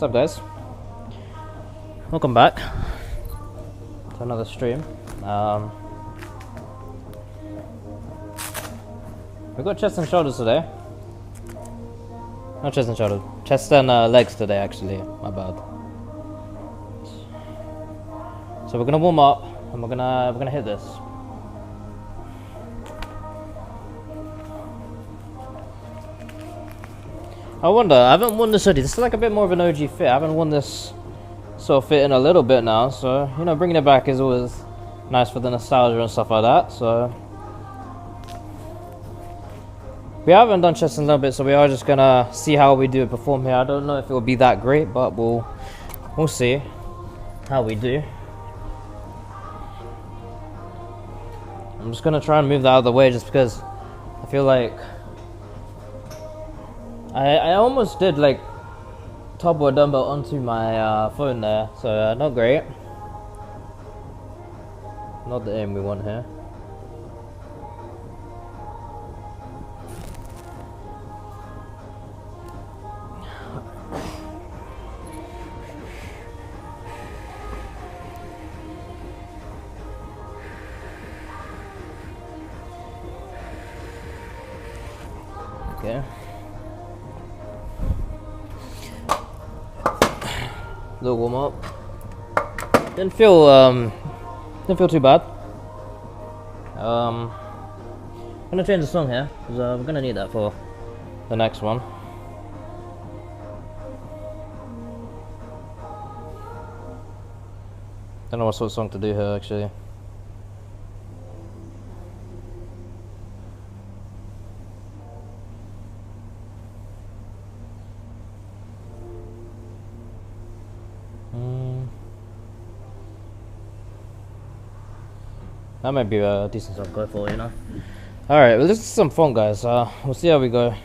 What's up, guys? Welcome back to another stream. We got chest and shoulders today. Not chest and shoulders, chest and legs today. Actually, my bad. So we're gonna warm up and we're gonna hit this. I wonder, I haven't worn this hoodie. This is like a bit more of an OG fit. I haven't worn this sort of fit in a little bit now, so you know, bringing it back is always nice for the nostalgia and stuff like that. So we haven't done chest in a little bit, so we are just gonna see how we do perform here. I don't know if it will be that great, but we'll see how we do. I'm just gonna try and move that out of the way, just because I feel like I almost did like topple a dumbbell onto my phone there, so not great. Not the aim we want here. Okay. Little warm up. Didn't feel too bad. I'm gonna change the song here because we're gonna need that for the next one. Don't know what sort of song to do here actually. That might be a decent song to go for, you know. Alright, well, this is some fun, guys. We'll see how we go.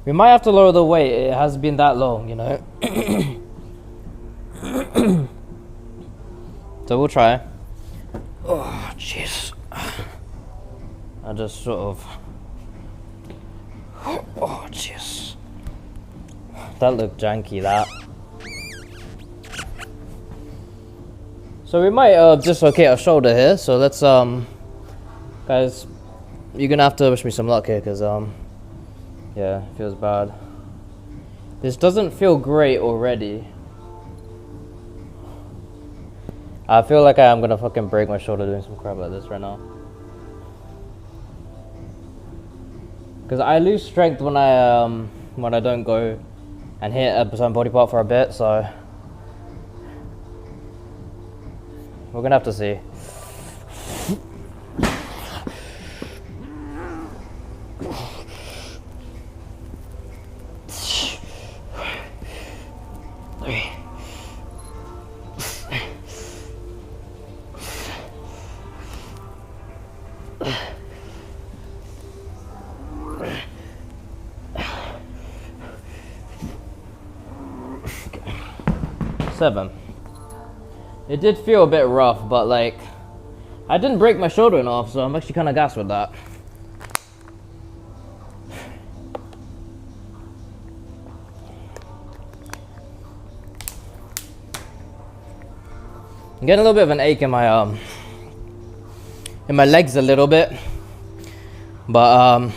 We might have to lower the weight. It has been that long, you know. So we'll try. Oh, jeez. I just sort of... Oh, jeez. That looked janky, that. So we might dislocate our shoulder here, so let's guys, you're gonna have to wish me some luck here, because yeah, it feels bad. This doesn't feel great already. I feel like I am gonna fucking break my shoulder doing some crap like this right now, because I lose strength when I don't go and hit a certain body part for a bit, so we're gonna have to see. Seven. It did feel a bit rough, but like, I didn't break my shoulder in half, so I'm actually kind of gassed with that. I'm getting a little bit of an ache in my legs a little bit, but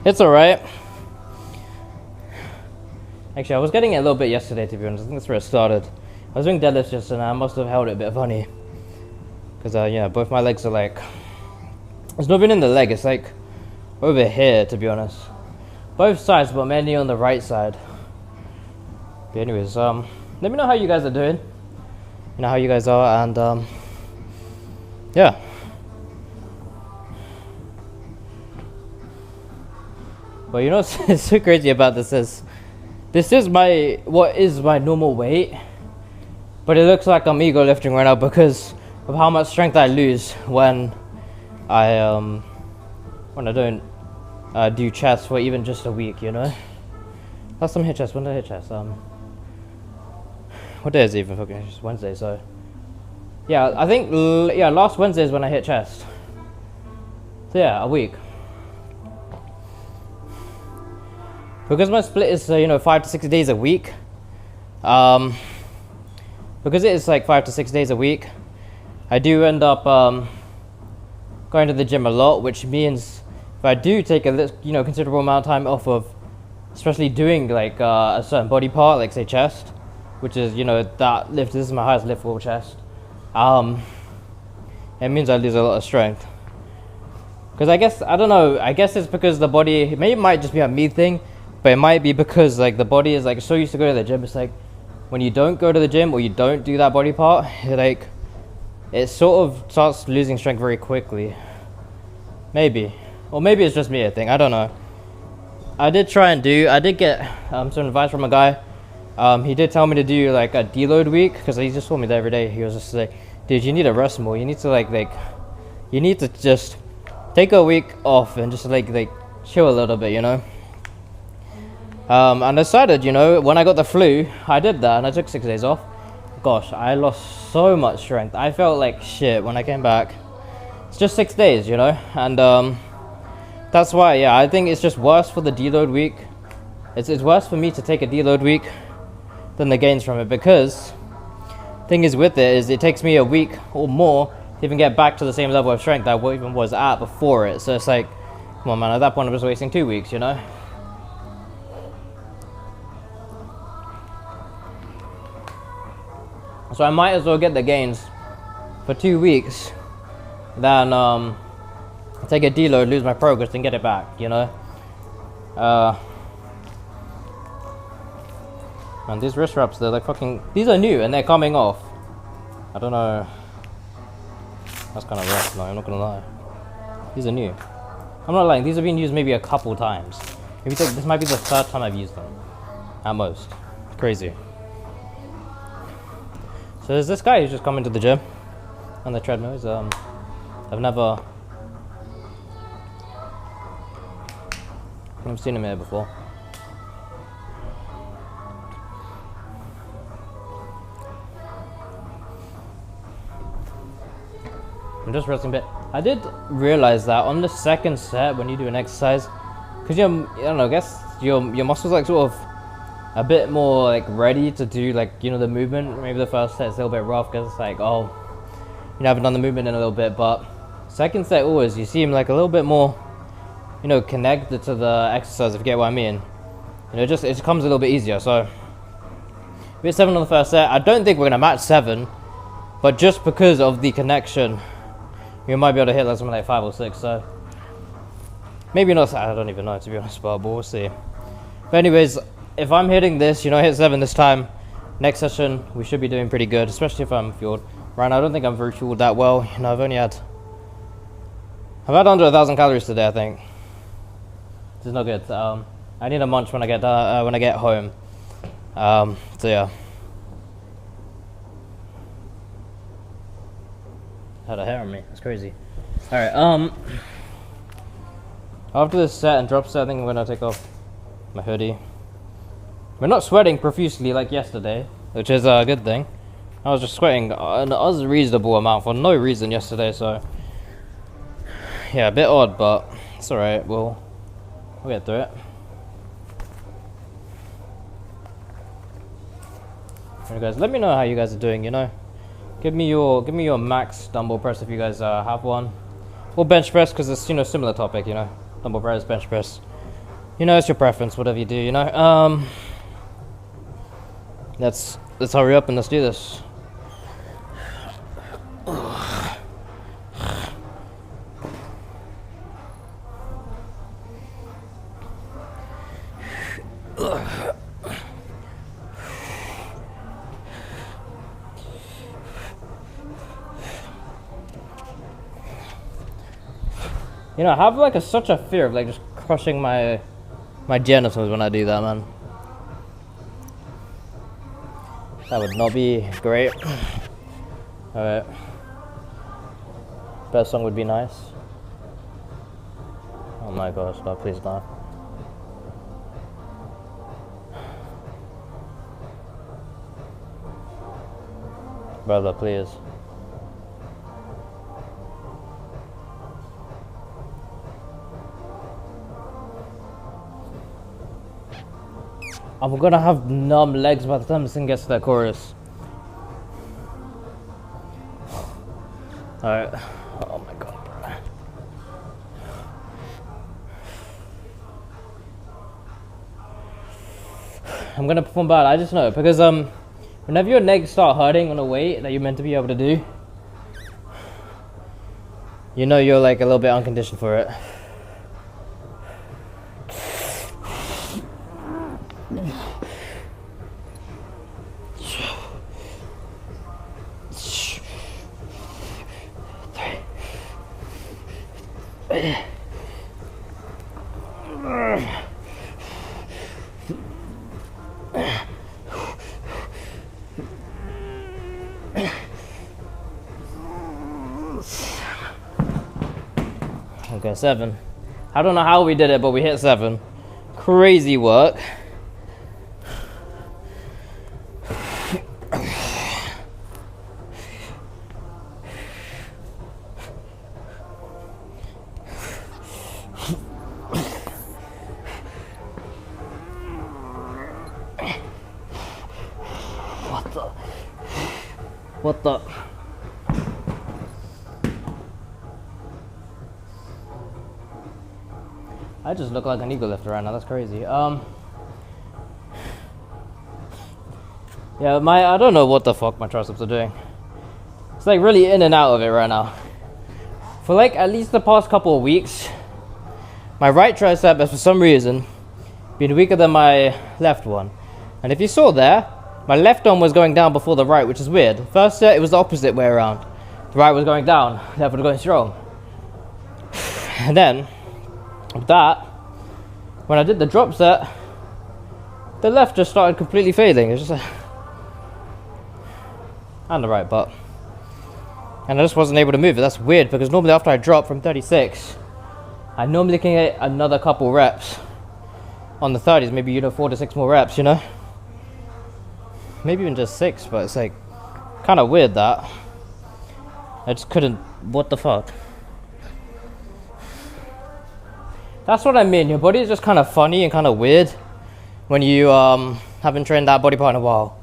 it's alright. Actually, I was getting it a little bit yesterday, to be honest. I think that's where it started. I was doing deadlifts just and I must have held it a bit funny, because yeah, both my legs are like, it's not even in the leg, it's like over here, to be honest. Both sides, but mainly on the right side. But anyways, let me know how you guys are doing, you know how you guys are, and yeah. But you know what's so crazy about this is what is my normal weight, but it looks like I'm ego lifting right now because of how much strength I lose when I don't do chest for even just a week, you know. Last time I hit chest, when did I hit chest? What day is it even? Okay, it's Wednesday, so yeah, I think last Wednesday is when I hit chest. So yeah, a week. Because my split is 5 to 6 days a week, because it is like 5 to 6 days a week, I do end up going to the gym a lot, which means if I do take a considerable amount of time off of, especially doing like a certain body part, like say chest, which is that lift. This is my highest lift for chest. It means I lose a lot of strength. Because I don't know. I guess it's because the body. Maybe it might just be a me thing, but it might be because like the body is like so used to go to the gym. It's like when you don't go to the gym or you don't do that body part, it sort of starts losing strength very quickly. Maybe, or maybe it's just me. I think I don't know. I did get some advice from a guy. He did tell me to do like a deload week because he just told me that every day. He was just like, dude, you need to rest more. You need to you need to just take a week off and just like chill a little bit, and I decided, when I got the flu, I did that and I took 6 days off. Gosh, I lost so much strength. I felt like shit when I came back. It's just 6 days, and that's why, yeah, I think it's just worse for the deload week. It's worse for me to take a deload week than the gains from it, because thing is with it is it takes me a week or more to even get back to the same level of strength that I even was at before it. So it's like, come on man, at that point I'm just wasting 2 weeks, So I might as well get the gains for 2 weeks than take a deload, lose my progress, and get it back, And these wrist wraps, they're like fucking. These are new and they're coming off. I don't know. That's kind of rough. No, I'm not gonna lie. These are new. I'm not lying. These have been used maybe a couple times. Maybe this might be the third time I've used them, at most. Crazy. So there's this guy who's just coming to the gym on the treadmill. I've never seen him here before. I'm just resting a bit. I did realize that on the second set, when you do an exercise, because I don't know, I guess your muscles like sort of a bit more like ready to do like the movement. Maybe the first set's a little bit rough because it's like, oh, I haven't done the movement in a little bit, but second set always you seem like a little bit more connected to the exercise, if you get what I mean. It just comes a little bit easier. So we hit 7 on the first set. I don't think we're gonna match 7, but just because of the connection, we might be able to hit like something like 5 or 6. So maybe not. I don't even know, to be honest, but we'll see. But anyways, if I'm hitting this, hit 7 this time, next session we should be doing pretty good, especially if I'm fueled. Right now I don't think I'm very fueled that well. I've had under 1,000 calories today, I think. This is not good. I need a munch when I get home. So yeah. Had a hair on me. That's crazy. All right. After this set and drop set, I think I'm gonna take off my hoodie. We're not sweating profusely like yesterday, which is a good thing. I was just sweating an unreasonable amount for no reason yesterday, so yeah, a bit odd, but it's all right. We'll get through it. Alright, guys, let me know how you guys are doing. Give me your max dumbbell press if you guys have one, or bench press, because it's similar topic. Dumbbell press, bench press. It's your preference, whatever you do. Let's hurry up and let's do this. I have like such a fear of like just crushing my genitals when I do that, man. That would not be great. Alright. Best song would be nice. Oh my gosh, no, please not. Brother, please. I'm gonna have numb legs by the time this thing gets to that chorus. Alright. Oh my god, bro. I'm gonna perform bad, I just know, because whenever your legs start hurting on a weight that you're meant to be able to do, you know you're like a little bit unconditioned for it. Okay, 7. I don't know how we did it, but we hit 7. Crazy work. What the? I just look like an ego lifter right now. That's crazy. Yeah, I don't know what the fuck my triceps are doing. It's like really in and out of it right now. For like at least the past couple of weeks, my right tricep has for some reason been weaker than my left one. And if you saw there, my left arm was going down before the right, which is weird. First set, it was the opposite way around. The right was going down, the left was going strong. And then, with that, when I did the drop set, the left just started completely fading. It's just like, and the right butt. And I just wasn't able to move it. That's weird, because normally after I drop from 36, I normally can get another couple reps on the 30s, maybe 4 to 6 more reps, maybe even just 6, but it's like kind of weird that I just couldn't. What the fuck? That's what I mean. Your body is just kind of funny and kind of weird when you haven't trained that body part in a while.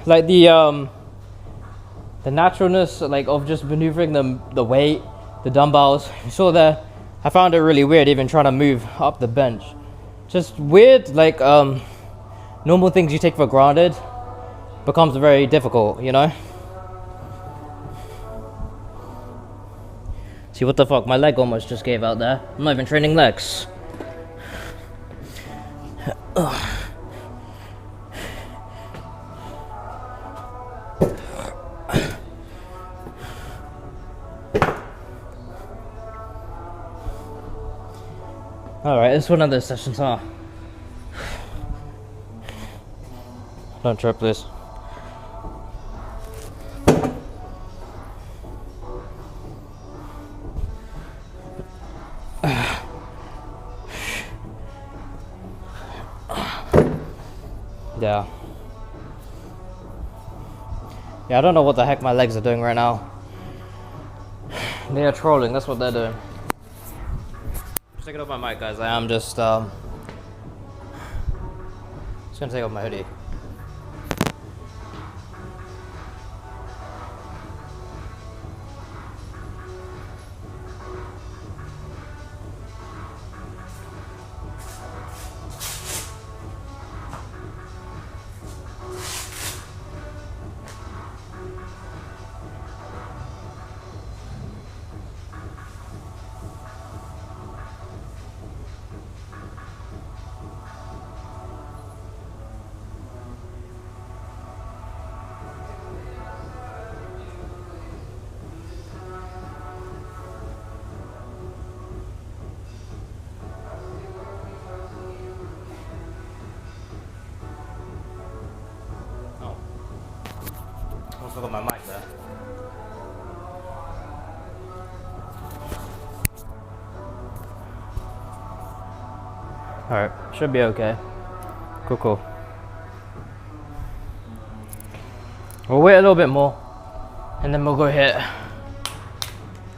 Like the naturalness of just maneuvering the weight, the dumbbells. You saw there, I found it really weird even trying to move up the bench. Just weird, normal things you take for granted becomes very difficult, See, what the fuck? My leg almost just gave out there. I'm not even training legs. Alright, it's one of those sessions, huh? Don't trip this. Yeah. Yeah, I don't know what the heck my legs are doing right now. They are trolling, that's what they're doing. Just taking off my mic, guys. I am just gonna take off my hoodie. Look at my mic there. Alright, should be okay. Cool. We'll wait a little bit more and then we'll go hit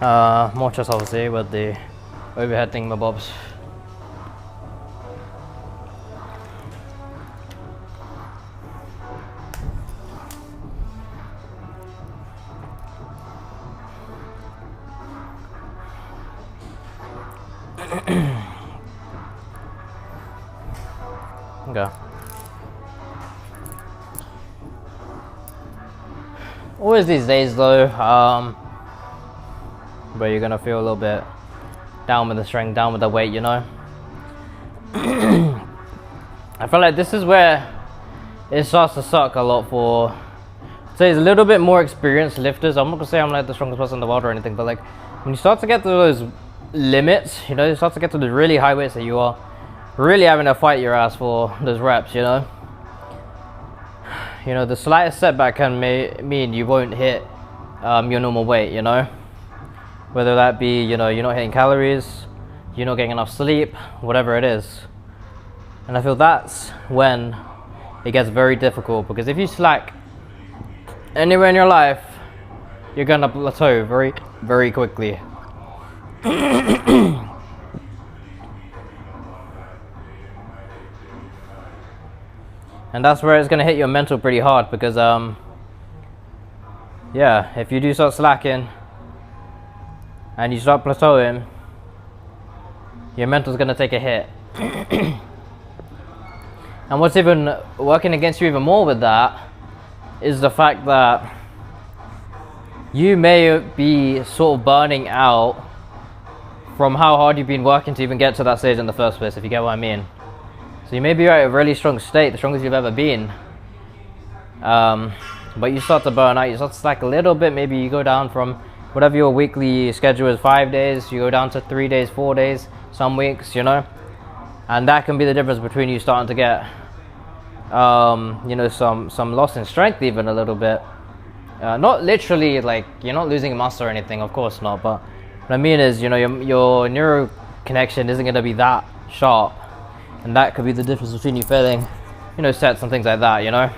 more chest obviously with the overhead thingamabobs. Okay. Always these days though, where you're gonna feel a little bit down with the strength, down with the weight, you know. I feel like this is where it starts to suck a lot for, say, it's a little bit more experienced lifters. I'm not gonna say I'm like the strongest person in the world or anything, but like when you start to get to those limits, you know, you start to get to the really high weights that you are really having to fight your ass for those reps, you know. You know, the slightest setback can mean you won't hit your normal weight, you know. Whether that be, you know, you're not hitting calories, you're not getting enough sleep, whatever it is. And I feel that's when it gets very difficult, because if you slack anywhere in your life, you're gonna plateau very, very quickly. And that's where it's gonna hit your mental pretty hard, because yeah, if you do start slacking and you start plateauing, your mental's gonna take a hit. And what's even working against you even more with that is the fact that you may be sort of burning out from how hard you've been working to even get to that stage in the first place, if you get what I mean. So you may be at a really strong state, the strongest you've ever been, but you start to burn out, you start to slack a little bit. Maybe you go down from whatever your weekly schedule is, 5 days, you go down to 3 days, 4 days, some weeks, you know. And that can be the difference between you starting to get, you know, some loss in strength even a little bit. Not literally, like, you're not losing muscle or anything, of course not, but what I mean is, you know, your neuro connection isn't going to be that sharp. And that could be the difference between you failing, you know, sets and things like that, you know.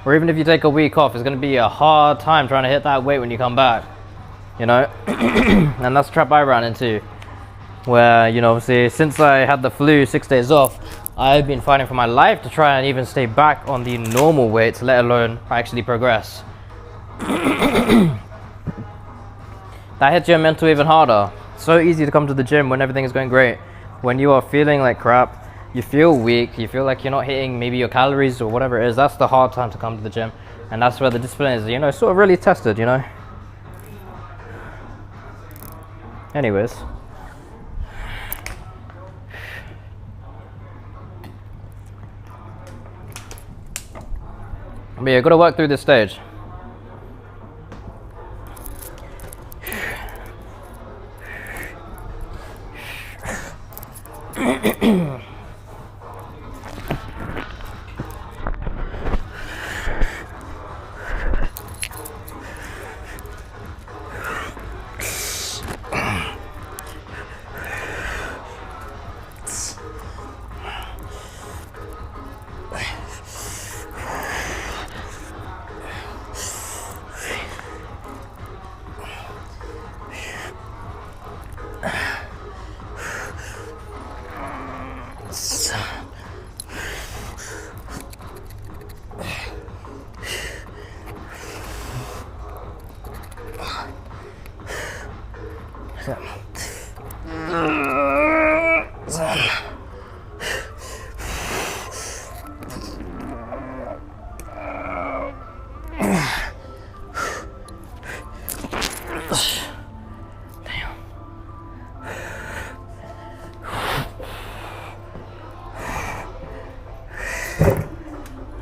Or even if you take a week off, it's going to be a hard time trying to hit that weight when you come back, you know. And that's the trap I ran into, where, you know, obviously since I had the flu, 6 days off, I've been fighting for my life to try and even stay back on the normal weights, let alone actually progress. That hits your mental even harder. So easy to come to the gym when everything is going great. When you are feeling like crap, you feel weak, you feel like you're not hitting maybe your calories or whatever it is, that's the hard time to come to the gym. And that's where the discipline is, you know, sort of really tested, you know. Anyways. But yeah, gotta work through this stage.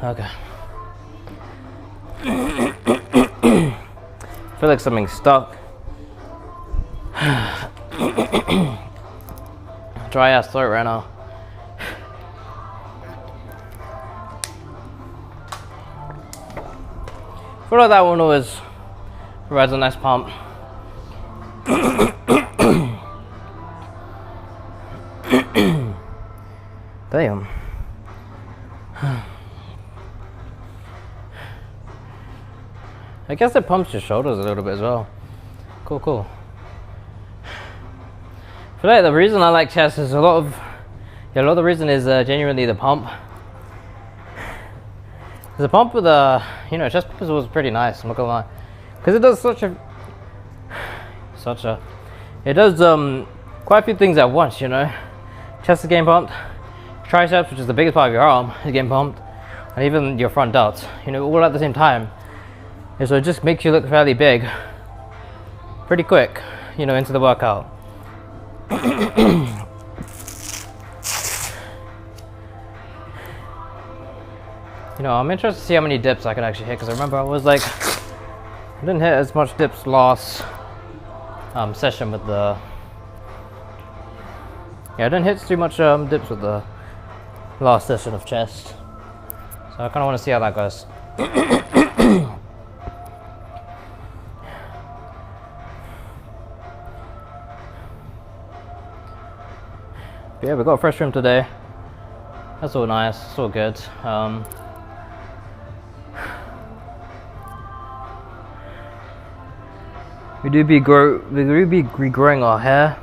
Okay. I feel like something's stuck. Dry ass throat right now. I feel like that one always provides a nice pump. Damn. I guess it pumps your shoulders a little bit as well. Cool, cool. I feel like the reason I like chest is a lot of the reason is genuinely the pump. The pump with the, you know, chest pump was pretty nice, I'm not gonna lie. Because it does such a it does quite a few things at once, you know. Chest is getting pumped, triceps, which is the biggest part of your arm, is getting pumped, and even your front delts, you know, all at the same time. And so it just makes you look fairly big pretty quick, you know, into the workout. You know, I'm interested to see how many dips I can actually hit, because I remember I was like, I didn't hit as much dips last session with the, yeah, I didn't hit too much dips with the last session of chest, so I kind of want to see how that goes. But yeah, we got a fresh room today. That's all nice, it's all good. We do be regrowing our hair.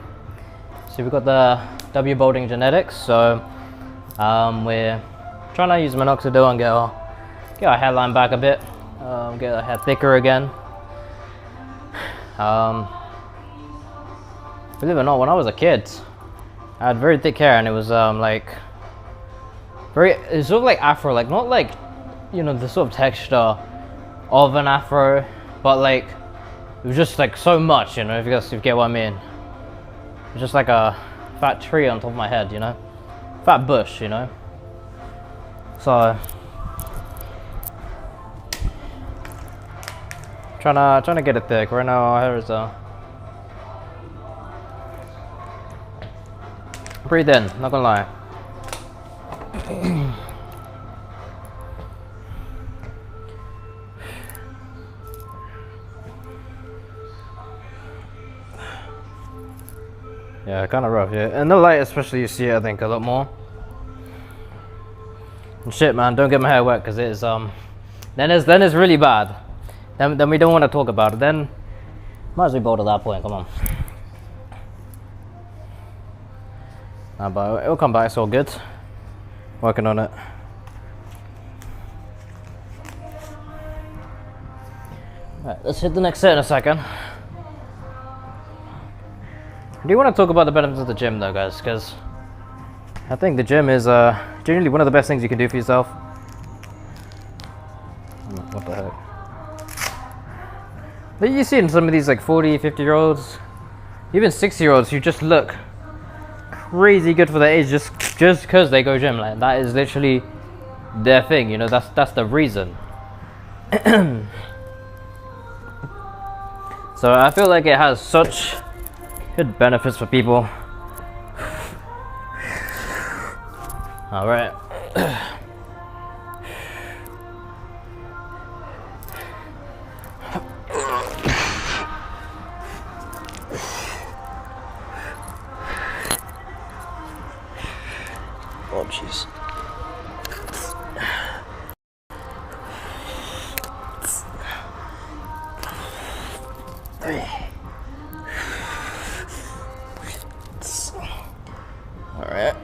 So we've got the W Balding genetics. So we're trying to use minoxidil and get our hairline back a bit, get our hair thicker again. Believe it or not, when I was a kid, I had very thick hair, and it was like it's sort of like afro, like not like, you know, the sort of texture of an afro, but like it was just like so much, you know, if you get what I mean. It's just like a fat tree on top of my head, you know, fat bush, you know. So trying to get it thick. Right now our hair is breathe in, not gonna lie. Yeah, kind of rough, yeah. In the light especially, you see it, I think, a lot more. And shit, man, don't get my hair wet, because it is, then it's really bad. Then we don't want to talk about it. Then, might as well be bold at that point, come on. Nah, but it'll come back, it's all good. Working on it. Right, let's hit the next set in a second. I do want to talk about the benefits of the gym though, guys, because I think the gym is generally one of the best things you can do for yourself. What the heck? But you see in some of these like 40, 50-year-olds, even 60-year-olds who just look crazy good for their age just because they go gym. Like, that is literally their thing, you know, that's the reason. So I feel like it has such good benefits for people. All right. Oh, jeez. All right.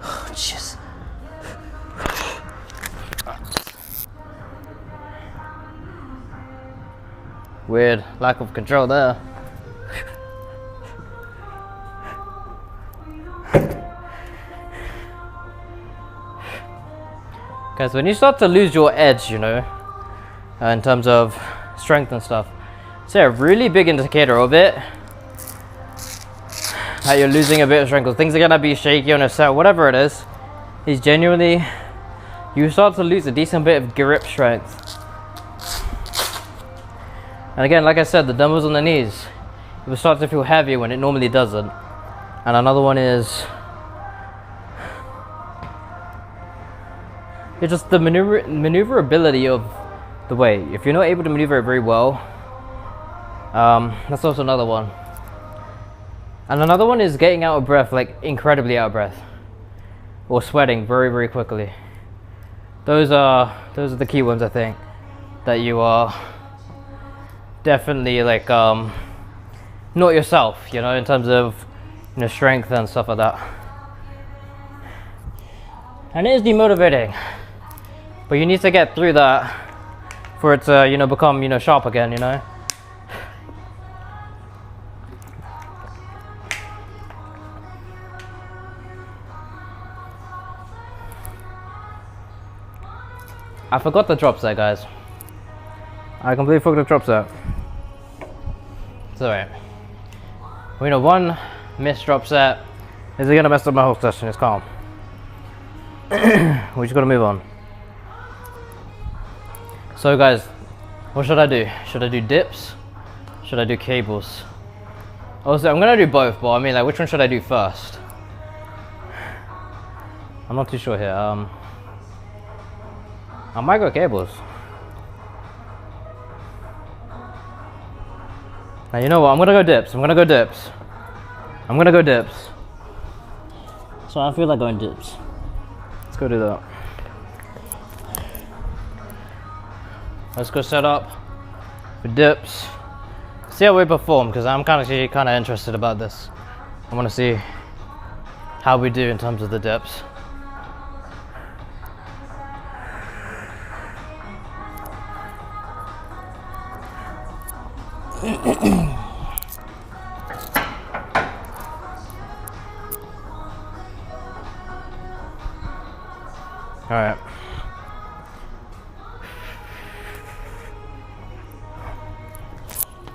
Oh, jeez. Weird lack of control there. Guys, when you start to lose your edge, you know, in terms of strength and stuff, it's a really big indicator of it, that you're losing a bit of strength. Things are gonna be shaky on a set, whatever it is genuinely, you start to lose a decent bit of grip strength. And again, like I said, the dumbbells on the knees, it will start to feel heavier when it normally doesn't. And another one is, it's just the maneuverability of the weight. If you're not able to maneuver it very well, that's also another one. And another one is getting out of breath, like incredibly out of breath, or sweating very, very quickly. Those are the key ones, I think, that you are definitely like not yourself, you know, in terms of you know, strength and stuff like that. And it is demotivating, but you need to get through that for it to, you know, become, you know, sharp again, you know. I forgot the drop set, guys. I completely forgot the drop set. It's alright. We know one missed drop set isn't gonna mess up my whole session. It's calm. We just gotta move on. So guys, what should I do? Should I do dips? Should I do cables? Also, I'm gonna do both, but I mean, like, which one should I do first? I'm not too sure here. I might go cables. Now, you know what? I'm gonna go dips. I'm gonna go dips. I'm gonna go dips. So I feel like going dips. Let's go do that. Let's go set up for dips. See how we perform, because I'm kind of interested about this. I want to see how we do in terms of the dips. All right.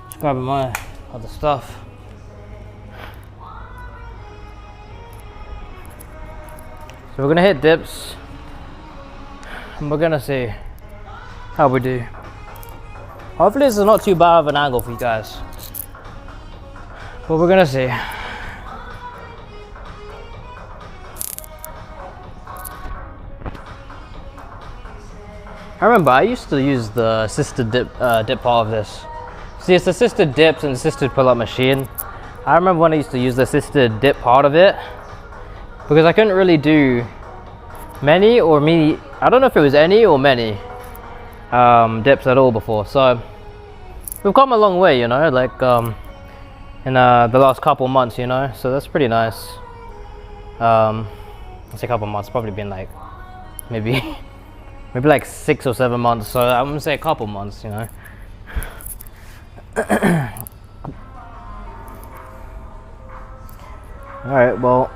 Just grabbing my other stuff. So we're gonna hit dips, and we're gonna see how we do. Hopefully this is not too bad of an angle for you guys, but we're gonna see. I remember I used to use the assisted dip part of this. See, it's assisted dips and assisted pull-up machine. I remember when I used to use the assisted dip part of it, because I couldn't really do many or I don't know if it was any or many dips at all before. So we've come a long way, you know, like in the last couple months, you know, so that's pretty nice. I'd say a couple months, probably been like maybe like 6 or 7 months, so I'm gonna say a couple months, you know. All right, well,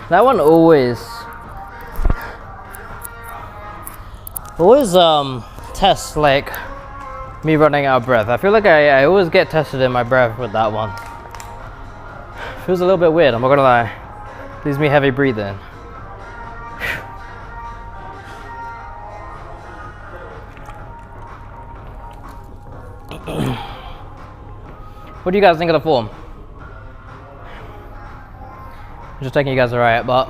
that one always tests like me running out of breath. I feel like I always get tested in my breath with that one. Feels a little bit weird, I'm not gonna lie. Leaves me heavy breathing. What do you guys think of the form? I'm just taking you guys alright, but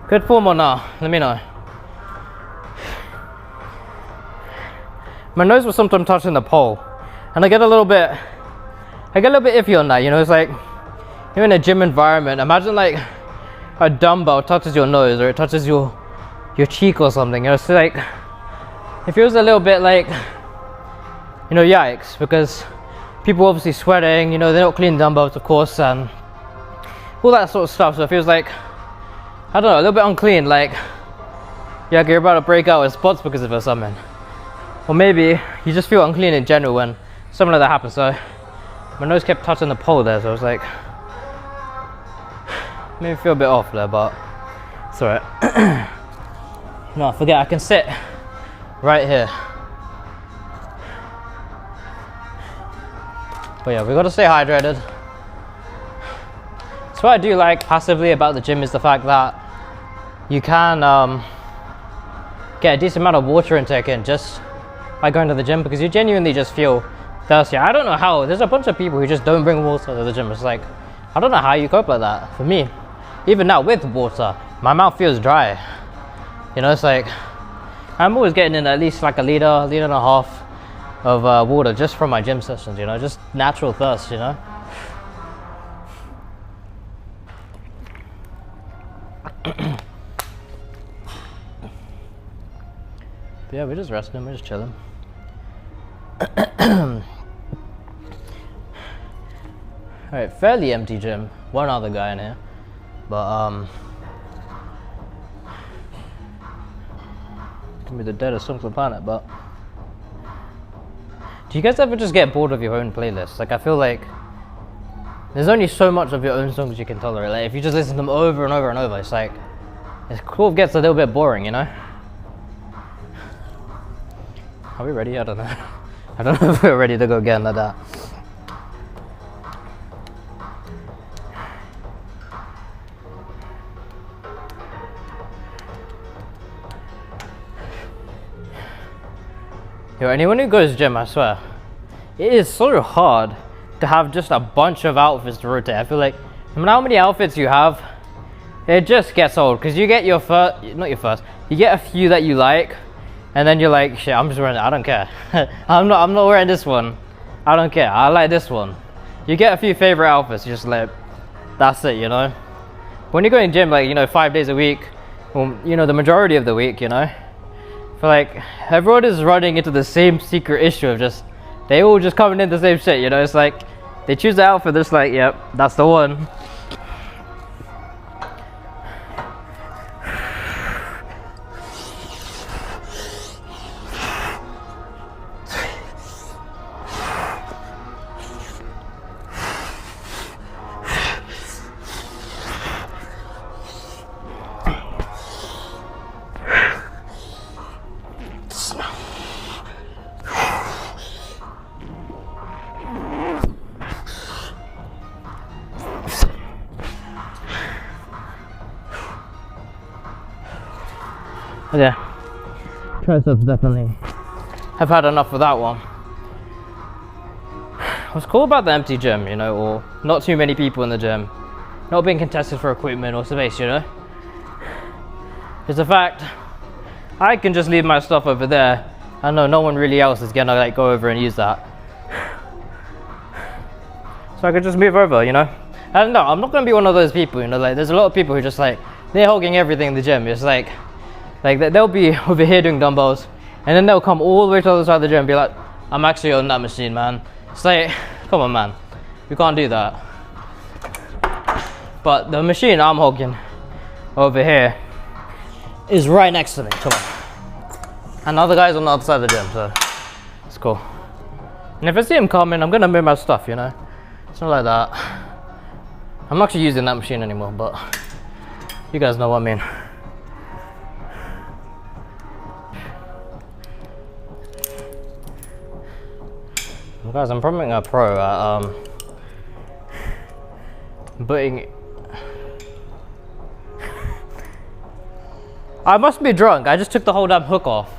good form or not? Let me know. My nose was sometimes touching the pole, and I get a little bit iffy on that. You know, it's like you're in a gym environment. Imagine like a dumbbell touches your nose, or it touches your cheek or something. You know, it's like it feels a little bit like, you know, yikes, because people obviously sweating. You know, they don't clean dumbbells, of course, and all that sort of stuff. So it feels like, I don't know, a little bit unclean, like you're about to break out with spots because of it or something. Or maybe you just feel unclean in general when something like that happens. So my nose kept touching the pole there, so I was like, made me feel a bit off there, but it's alright. No, I forget, I can sit right here. But yeah, we gotta stay hydrated. So what I do like passively about the gym is the fact that you can get a decent amount of water intake in just by going to the gym, because you genuinely just feel thirsty. I don't know how. There's a bunch of people who just don't bring water to the gym. It's like, I don't know how you cope like that. For me, even now with water, my mouth feels dry. You know, it's like I'm always getting in at least like a liter and a half of water just from my gym sessions. You know, just natural thirst. You know. But yeah, we're just resting. We're just chilling. Alright, fairly empty gym. One other guy in here. But can be the deadest song on the planet, but do you guys ever just get bored of your own playlist? Like, I feel like there's only so much of your own songs you can tolerate. Like, if you just listen to them over and over and over, it's like, it sort of gets a little bit boring, you know? Are we ready? I don't know. I don't know if we're ready to go again like that. Yo, anyone who goes gym, I swear, it is so hard to have just a bunch of outfits to rotate. I feel like no matter how many outfits you have, it just gets old, because you get your first, not your first, you get a few that you like, and then you're like, shit, I'm just wearing it, I don't care. I'm not wearing this one, I don't care, I like this one. You get a few favorite outfits, you just like, that's it, you know. When you're going gym, like, you know, 5 days a week, or, you know, the majority of the week, you know, I feel like everyone is running into the same secret issue of just, they all just coming in the same shit, you know. It's like, they choose the outfit, they're just like, yep, that's the one. Yeah, triceps definitely. I've had enough of that one. What's cool about the empty gym, you know, or not too many people in the gym, not being contested for equipment or space, you know, is the fact I can just leave my stuff over there. I know no one really else is gonna like go over and use that, so I could just move over, you know. And no, I'm not gonna be one of those people, you know. Like, there's a lot of people who just like, they're hogging everything in the gym. It's like they'll be over here doing dumbbells, and then they'll come all the way to the other side of the gym and be like, I'm actually on that machine, man. It's like, come on, man, you can't do that. But the machine I'm hogging over here is right next to me. Come on. And the other guy's on the other side of the gym, so it's cool. And if I see him coming, I'm gonna move my stuff, you know. It's not like that. I'm not actually using that machine anymore, but you guys know what I mean. Guys, I'm probably a pro at putting. I must be drunk. I just took the whole damn hook off.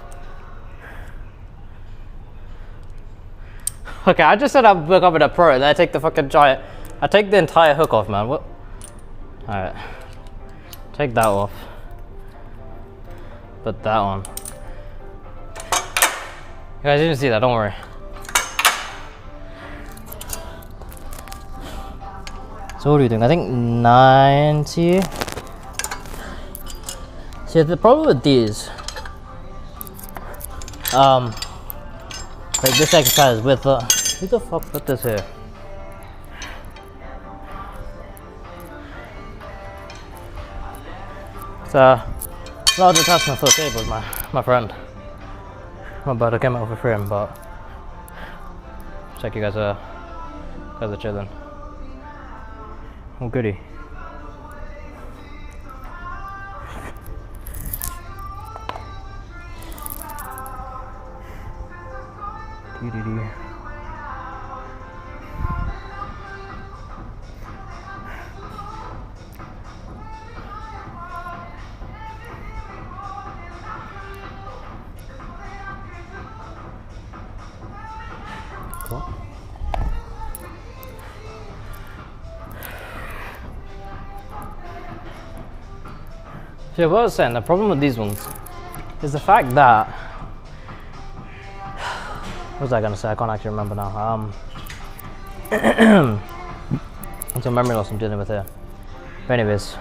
Okay, I just said I'm becoming a pro, and then I take the fucking giant. I take the entire hook off, man. What? All right, take that off. Put that on. You guys didn't see that. Don't worry. So what are we doing? I think 90. See, the problem with these, like this exercise with who the fuck put this here? It's a large attachment for the cable, my friend. I'm about to come out for frame, but check you guys are chilling. Oh goody. So what I was saying, the problem with these ones is the fact that, what was I gonna say? I can't actually remember now. It's a memory loss I'm dealing with here. But anyways,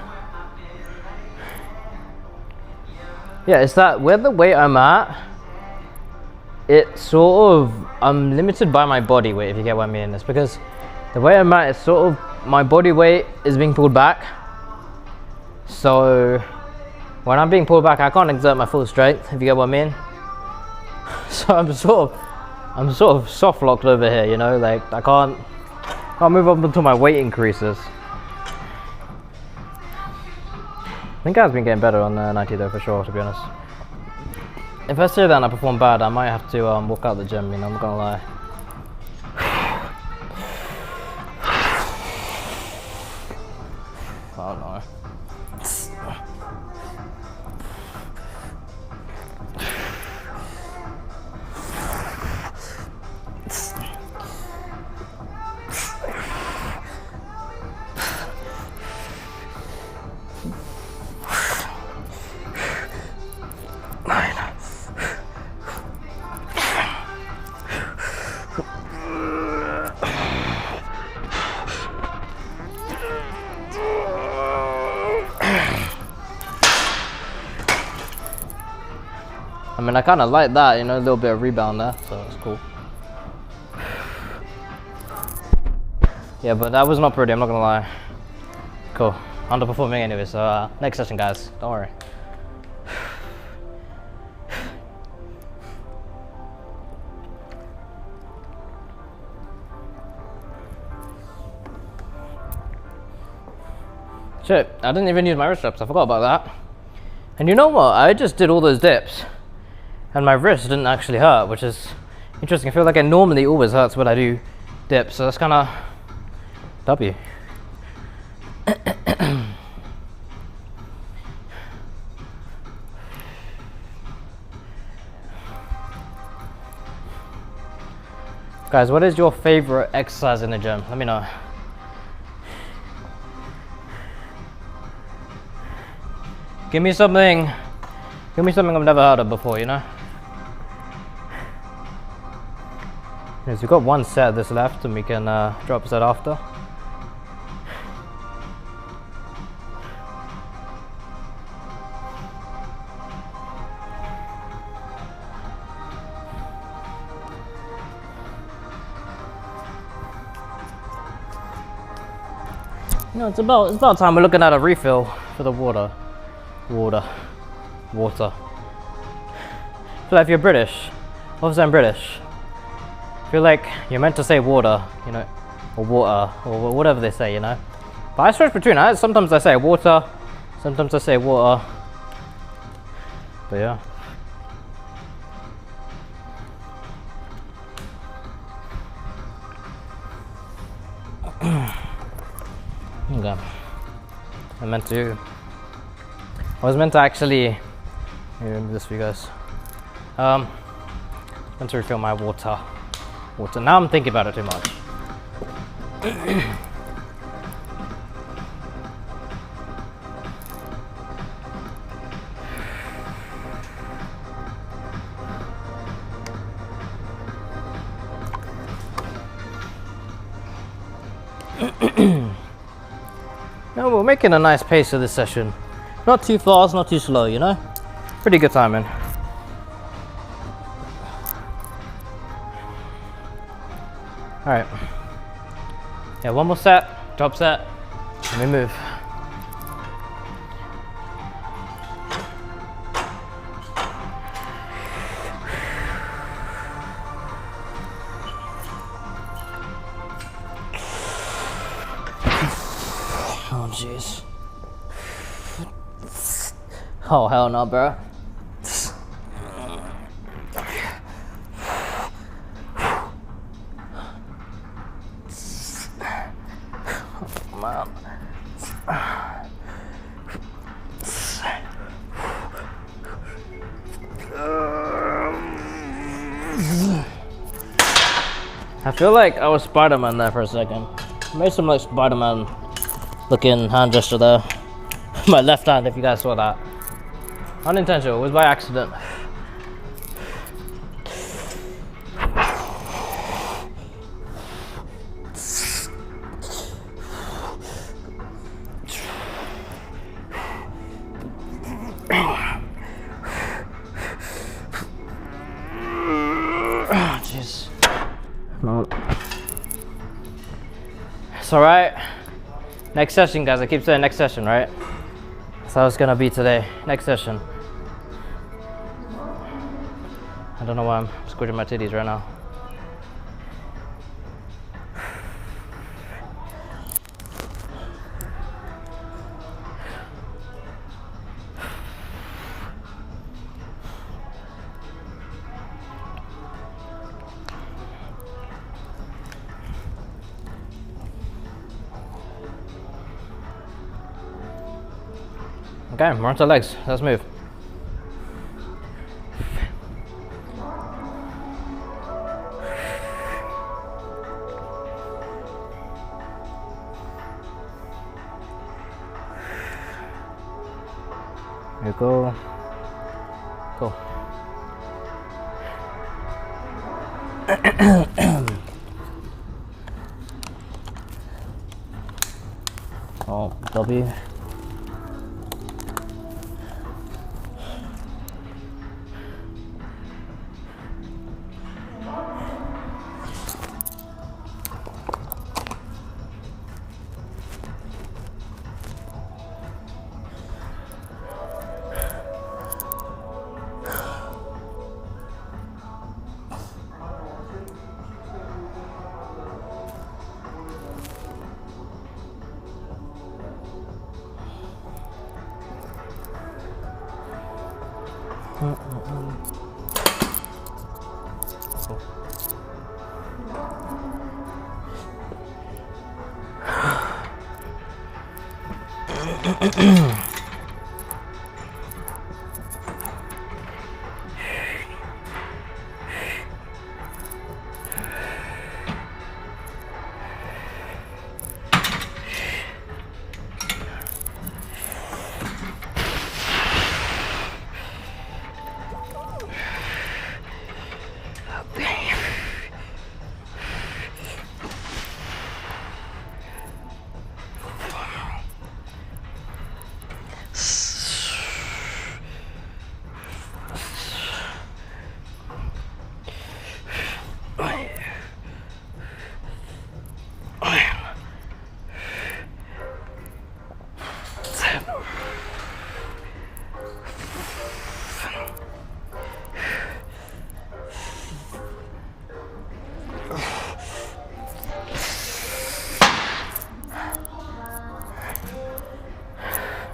yeah, it's that where the weight I'm at, it's sort of, I'm limited by my body weight, if you get what I mean. It's because the way I'm at, it's sort of, my body weight is being pulled back. So when I'm being pulled back, I can't exert my full strength, if you get what I mean. So I'm sort of soft locked over here, you know, like I can't move up until my weight increases. I think I've been getting better on 90 though, for sure, to be honest. If I say that and I perform bad, I might have to walk out the gym, you know, I'm not gonna lie. Oh no. I mean, I kind of like that, you know, a little bit of rebound there, so it's cool. Yeah, but that was not pretty, I'm not gonna lie. Cool, underperforming anyway, so next session, guys, don't worry. Shit, I didn't even use my wrist straps, I forgot about that. And you know what, I just did all those dips and my wrist didn't actually hurt, which is interesting. I feel like it normally always hurts when I do dips, so that's kind of W. Guys, what is your favorite exercise in the gym? Let me know. Give me something I've never heard of before, you know? Yes, we've got one set of this left and we can drop a set after. You know, it's about time we're looking at a refill for the water. Water. I feel like if you're British, obviously I'm British, I feel like you're meant to say water, you know, or water, or whatever they say, you know. But I switch between it. Sometimes I say water, sometimes I say water. But yeah. Okay. I was meant to actually, let me remove this for you guys. Meant to refill my water. Now I'm thinking about it too much. Now we're making a nice pace of this session. Not too fast, not too slow, you know? Pretty good timing. Alright. Yeah, one more set, drop set, and we move. Oh, jeez. Oh, hell no, bro. Man. I feel like I was Spider-Man there for a second. I made some like Spider-Man looking hand gesture there. My left hand, if you guys saw that. Unintentional, it was by accident. Jeez. No. It's alright. Next session, guys. I keep saying next session, right? That's how it's gonna be today. Next session. I don't know why I'm squishing my titties right now. Okay, we're onto legs. Let's move. Here we go. Go. Oh, W.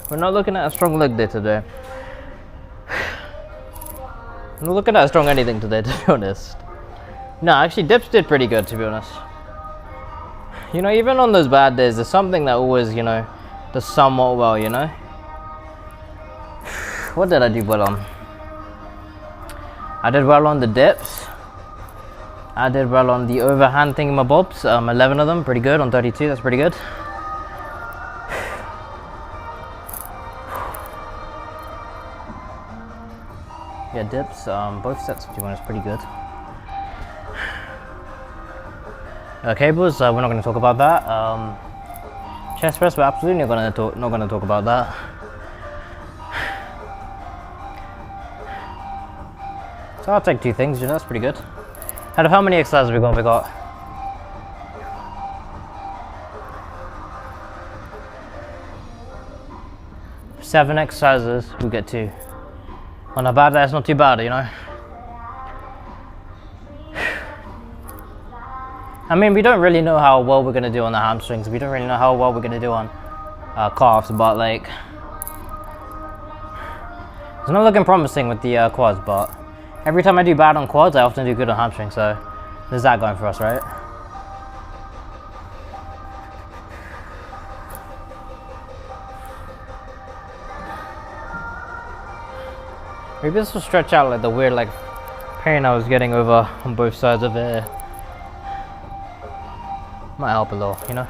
We're not looking at a strong leg day today. I'm not looking at a strong anything today, to be honest. No, actually dips did pretty good, to be honest. You know, even on those bad days, there's something that always, you know, does somewhat well, you know? What did I do well on? I did well on the dips. I did well on the overhand thingamabobs. 11 of them, pretty good. On 32, that's pretty good. Yeah, dips, both sets of 2 is pretty good. Cables, we're not going to talk about that. Chest press, we're absolutely not going to talk about that. So I'll take 2 things, you know, that's pretty good. Out of how many exercises we got? We got 7 exercises, we get 2. On a bad day, that's not too bad, you know. I mean, we don't really know how well we're going to do on the hamstrings. We don't really know how well we're going to do on calves, but like, it's not looking promising with the quads, but every time I do bad on quads, I often do good on hamstrings, so there's that going for us, right? Maybe this will stretch out like the weird like pain I was getting over on both sides of it. Might help a little, you know.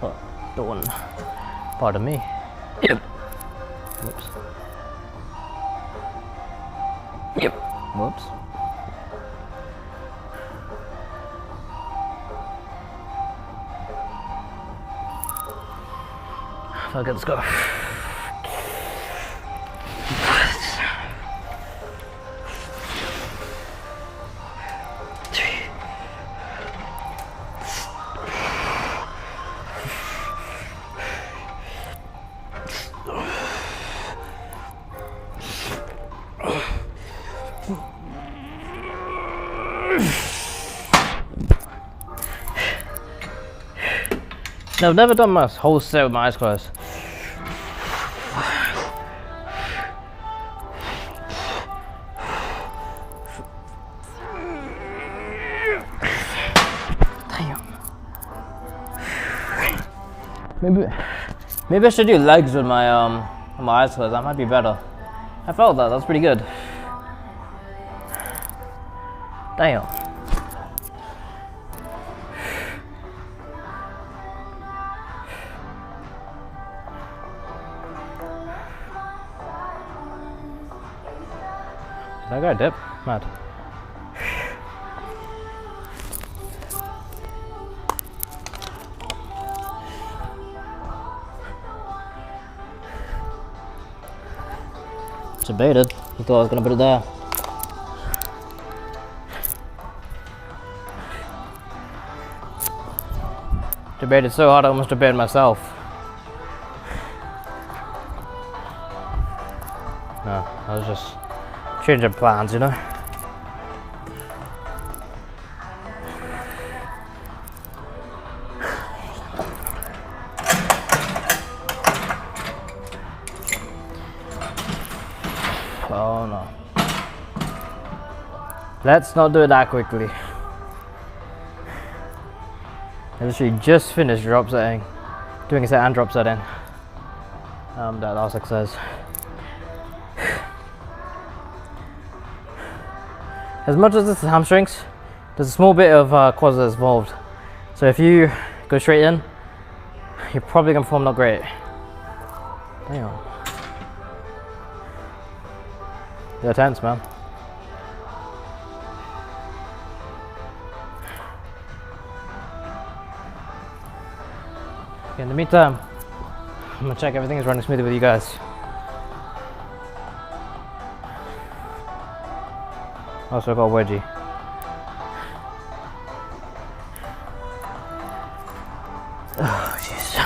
But don't, pardon me. Yep. Whoops. Yep. Whoops. Okay, let's go. No, I've never done my whole set with my eyes closed. Damn. Maybe I should do legs with my eyes closed. That might be better. I felt that. That's pretty good. Damn. Did I go dip? Mad. Debated. You thought I was gonna put it there. Debated so hard I almost debated myself. No, I was just changing plans, you know. Oh no. Let's not do it that quickly. I literally just finished drop setting. Doing a set and drop setting. That last exercise. As much as this is hamstrings, there's a small bit of quads that's involved. So if you go straight in, you're probably gonna perform not great. Damn. They're tense, man. Okay, in the meantime, I'm gonna check everything is running smoothly with you guys. Also got a wedgie. Oh, jeez.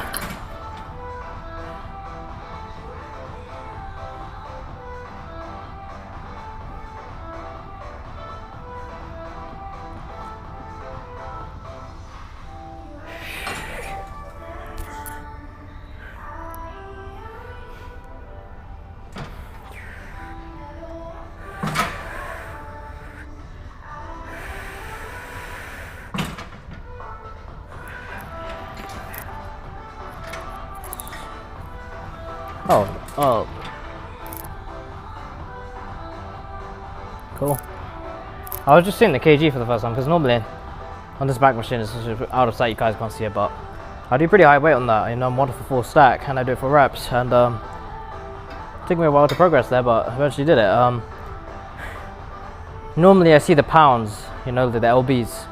Oh. Cool. I was just seeing the kg for the first time because normally on this back machine it's just out of sight, you guys can't see it, but I do pretty high weight on that. You know, I'm 1 for 4 stack and I do it for reps, and it took me a while to progress there, but eventually did it. Normally I see the pounds, you know, the LBs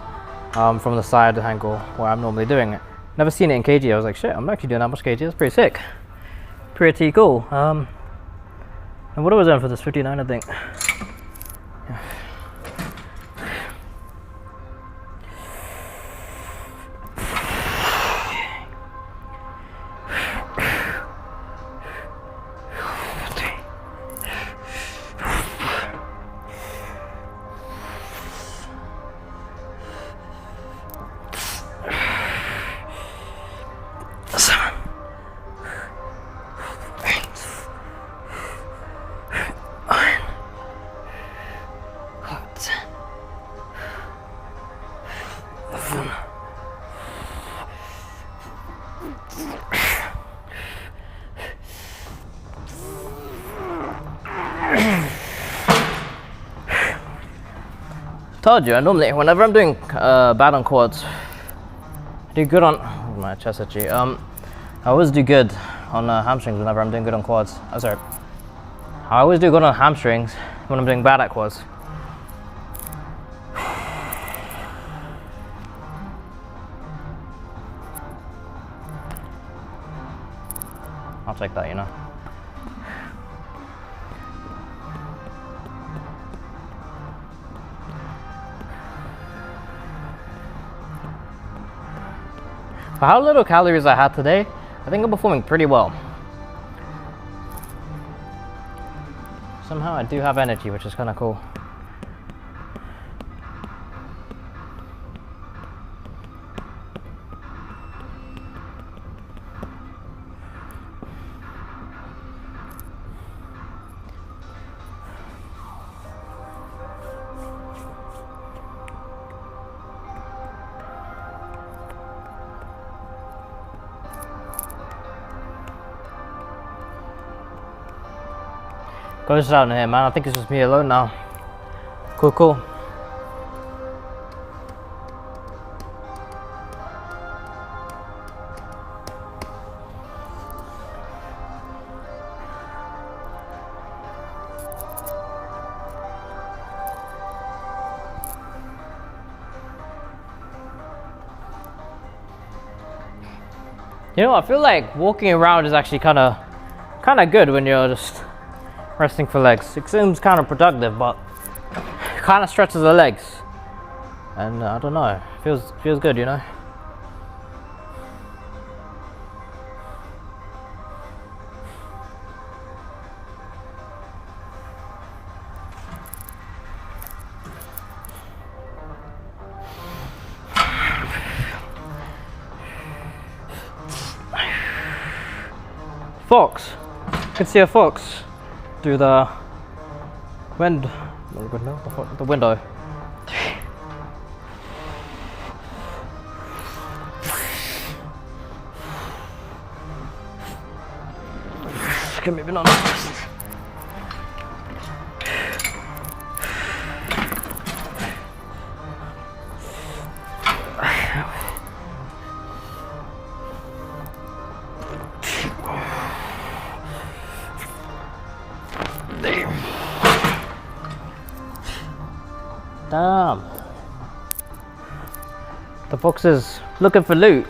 from the side angle where I'm normally doing it. Never seen it in kg. I was like, shit, I'm actually doing that much kg. That's pretty sick. Pretty cool. And what was I doing for this? 59, I think. Yeah. Told you, normally whenever I'm doing bad on quads, I do good on my chest actually. I always do good on hamstrings whenever I'm doing good on quads. Oh, sorry. I always do good on hamstrings when I'm doing bad at quads. I'll take that, you know. For how little calories I had today, I think I'm performing pretty well. Somehow I do have energy, which is kind of cool. Goes down here, man. I think it's just me alone now. Cool, cool. You know, I feel like walking around is actually kind of good when you're just resting for legs. It seems counterproductive, but it kind of stretches the legs, and I don't know, feels good, you know. Fox, you can see a fox through the window. The window. Keep moving on. Damn. The fox is looking for loot.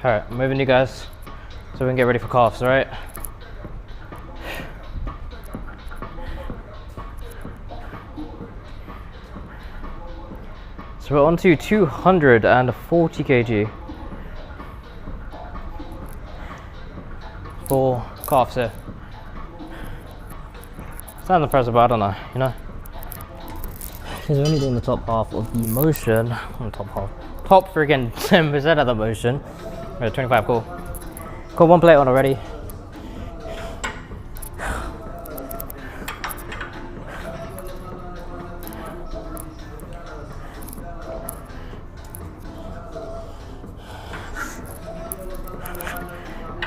Alright, I'm moving you guys so we can get ready for calves, alright? So we're on to 240 kg. 4 calves here. Sounds impressive, but I don't know, you know? Because we're only doing the top half of the motion. Top freaking 10% of the motion. We're at 25, cool. Got 1 plate on already.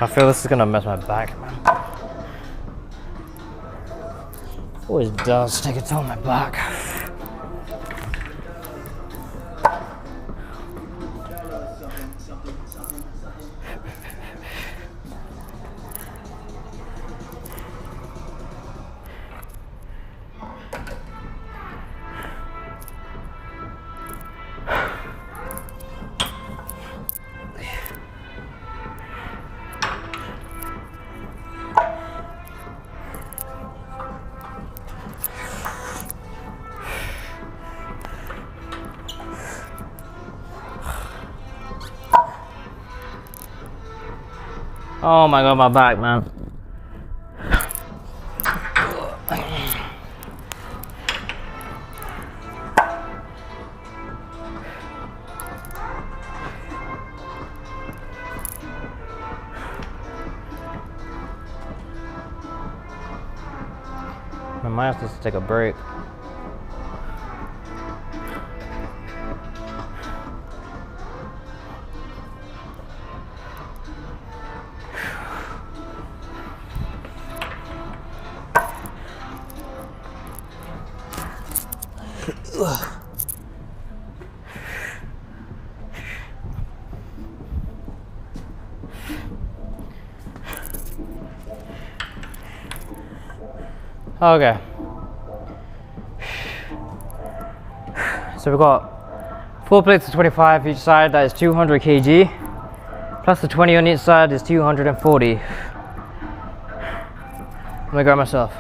I feel this is gonna mess my back, man. Always does take a toll on my back. Oh my god, my back, man. I might have to take a break. Okay. So we've got 4 plates of 25 each side, that is 200 kg. Plus the 20 on each side is 240. Let me grab myself.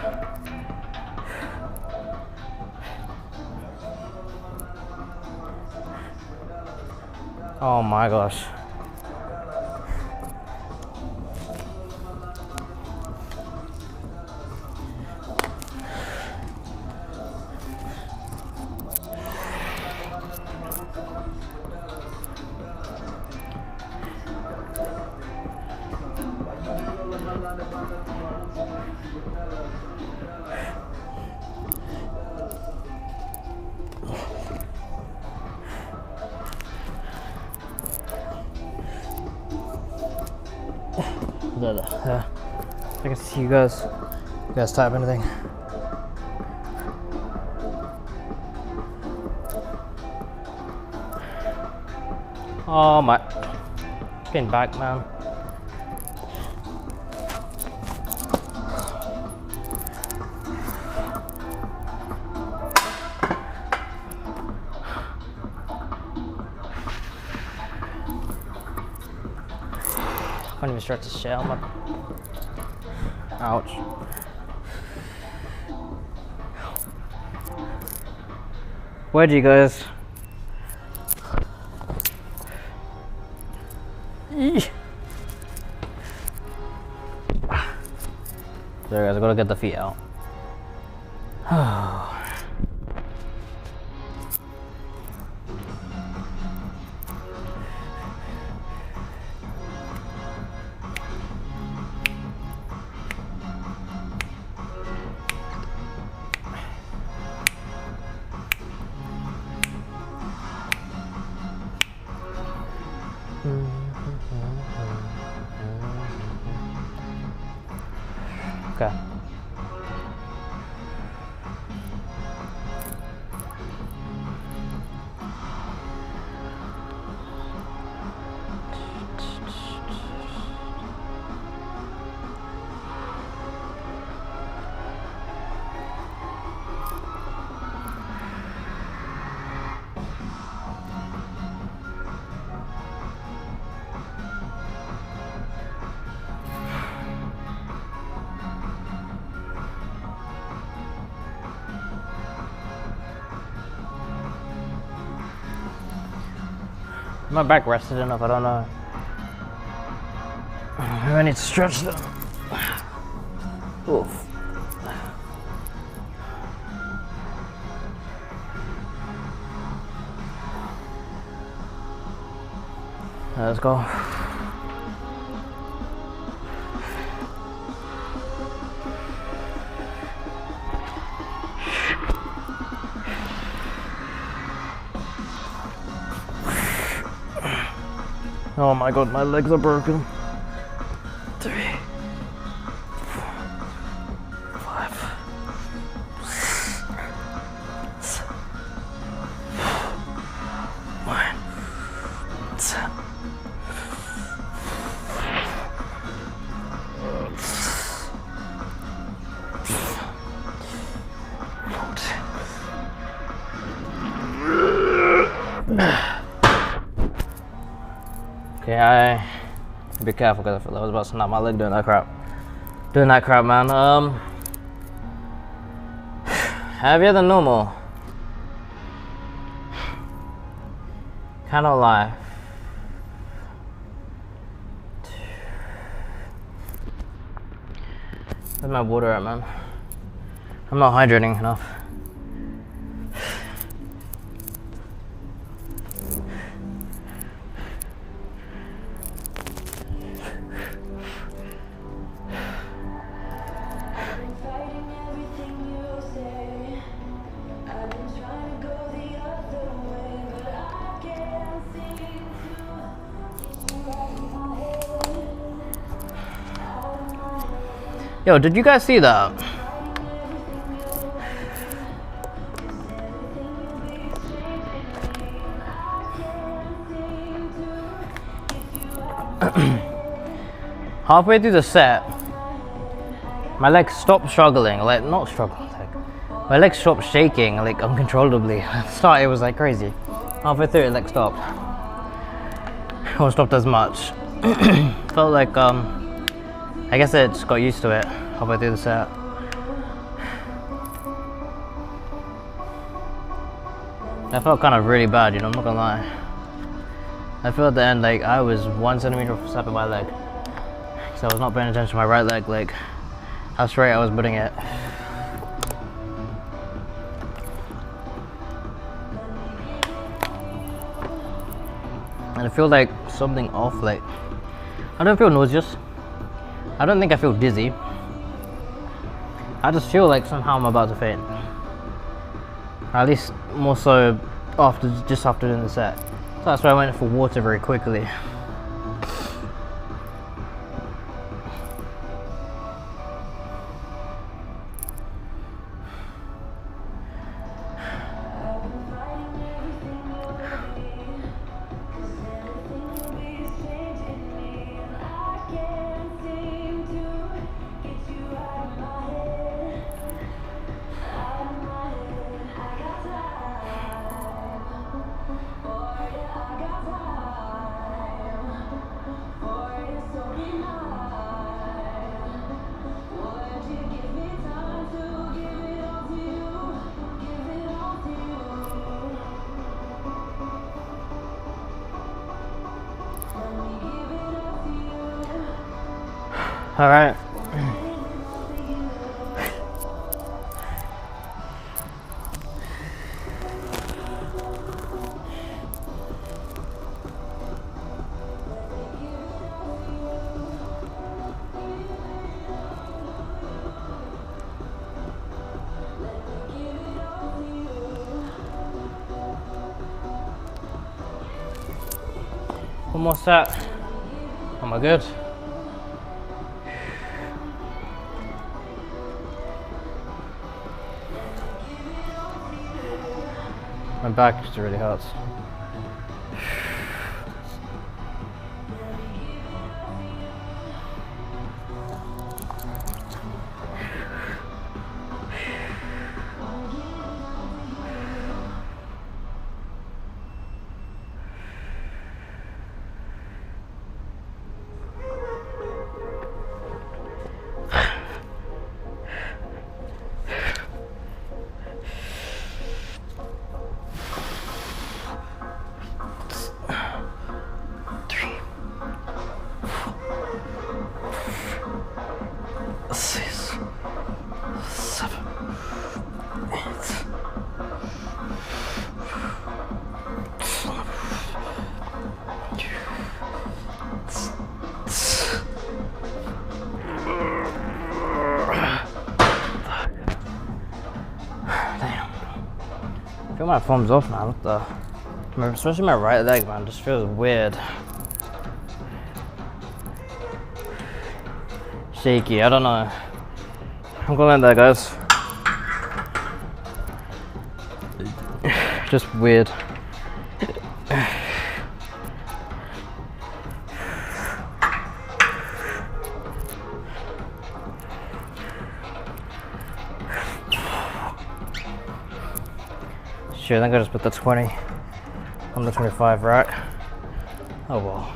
Oh my gosh. I can see you guys type anything. Oh my, getting back, man. I can't even stretch the shell, man. Ouch. Where'd you guys? Sorry guys, I gotta get the feet out. Okay. My back rested enough, I don't know. I need to stretch them. Oof. Let's go. Oh my god, my legs are broken. 3, 4, 5, 6, 9, 10. Okay, I be careful because I feel like I was about to snap my leg doing that crap. Man. Heavier than normal. Kind of lie. Where's my water at, man? I'm not hydrating enough. Yo, did you guys see that? Halfway through the set, my legs stopped struggling, like not struggling, like my legs stopped shaking like uncontrollably. At the start it was like crazy. Halfway through it like stopped. Or stopped as much. Felt like I guess I just got used to it halfway through the set. I felt kind of really bad, you know, I'm not gonna lie. I felt at the end like I was 1 centimeter from slapping my leg. So I was not paying attention to my right leg, like how straight I was putting it. And I feel like something off, like I don't feel nauseous. I don't think I feel dizzy. I just feel like somehow I'm about to faint. At least more so just after doing the set. So that's why I went for water very quickly. All right. One more set. Am I good? My back just really hurts. I feel my thumbs off, man. What the? Especially my right leg, man. Just feels weird. Shaky. I don't know. I'm going like that, guys. Just weird. Sure, I think I just put the 20 on the 25, right? Oh well.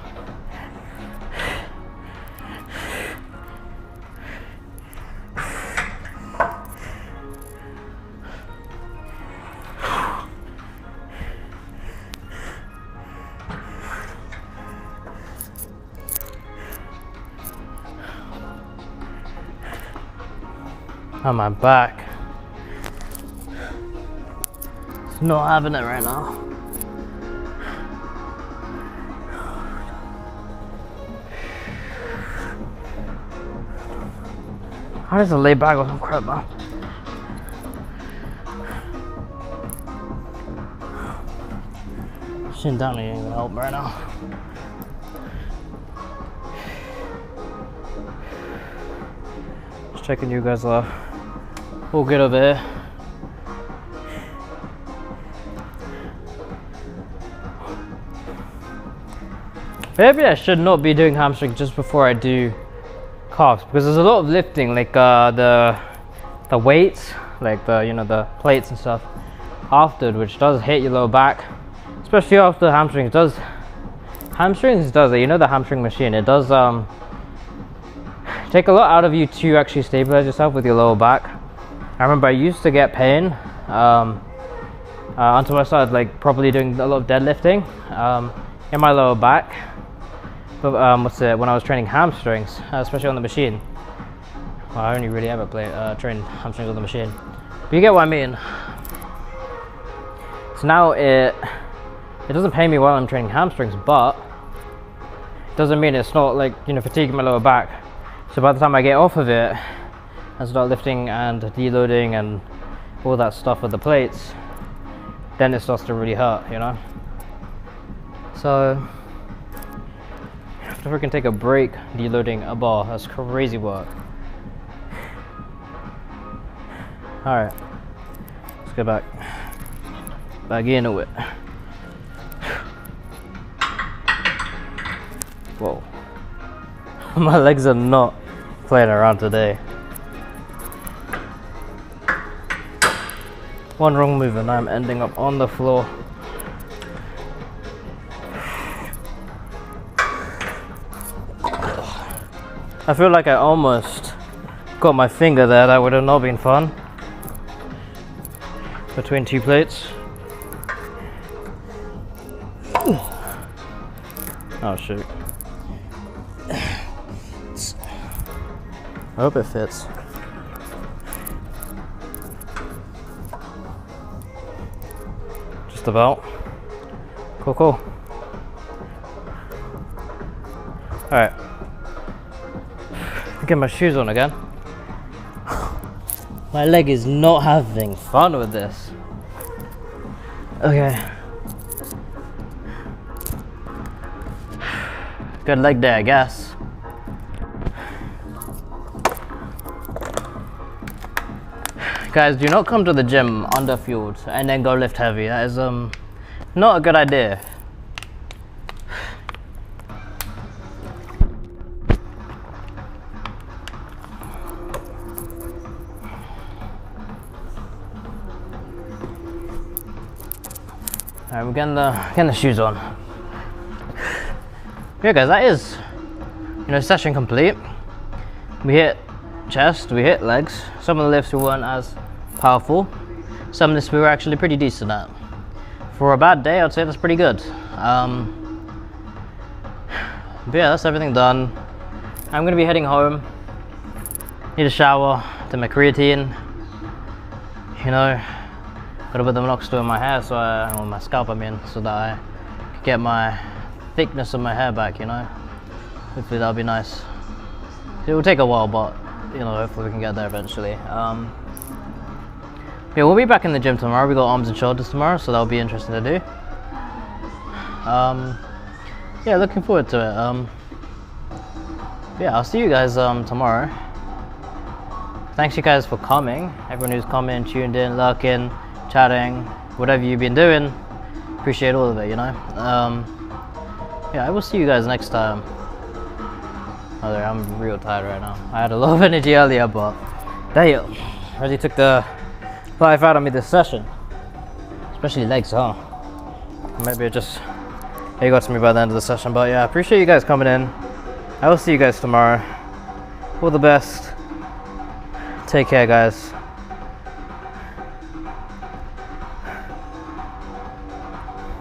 On my back. It's not having it right now. I need to lay back with some crap, man. Sitting down ain't even help right now. Just checking you guys off. All good over here. Maybe I should not be doing hamstring just before I do calves, because there's a lot of lifting, like the weights, like the the plates and stuff after, which does hit your lower back, especially after hamstrings. Hamstrings does it. The hamstring machine, it does take a lot out of you to actually stabilize yourself with your lower back. I remember I used to get pain until I started like properly doing a lot of deadlifting in my lower back. But when I was training hamstrings, especially on the machine. Well, I only really ever trained hamstrings on the machine, but you get what I mean. So now it doesn't pay me while I'm training hamstrings, but it doesn't mean it's not like fatiguing my lower back. So by the time I get off of it and start lifting and deloading and all that stuff with the plates, then it starts to really hurt, So I have to freaking take a break deloading a bar. That's crazy work. Alright, let's go back into it. Whoa. My legs are not playing around today. One wrong move and I'm ending up on the floor. I feel like I almost got my finger there. That would have not been fun. Between two plates. Oh shoot. I hope it fits. Just about. Cool. Alright. Get my shoes on again. My leg is not having fun with this. Okay. Good leg day, I guess. Guys, do not come to the gym underfueled and then go lift heavy. That is not a good idea. Alright, we're getting the shoes on. Yeah guys, that is session complete. We hit chest, we hit legs. Some of the lifts we weren't as powerful. Some of this we were actually pretty decent at. For a bad day, I'd say that's pretty good. But yeah, that's everything done. I'm gonna be heading home. Need a shower, do my creatine. Got a bit of minoxidil in my hair, on my scalp I mean, so that I can get my thickness of my hair back, Hopefully that'll be nice. It will take a while, but hopefully we can get there eventually. Yeah, we'll be back in the gym tomorrow. We got arms and shoulders tomorrow, so that'll be interesting to do. Yeah, looking forward to it. Yeah, I'll see you guys tomorrow. Thanks you guys for coming. Everyone who's coming, tuned in, lurking, chatting, whatever you've been doing, appreciate all of it. Yeah, I will see you guys next time. I'm real tired right now. I had a lot of energy earlier, but damn, really took the life out of me this session. Especially legs, huh? Maybe it got to me by the end of the session, but yeah, I appreciate you guys coming in. I will see you guys tomorrow. All the best. Take care, guys.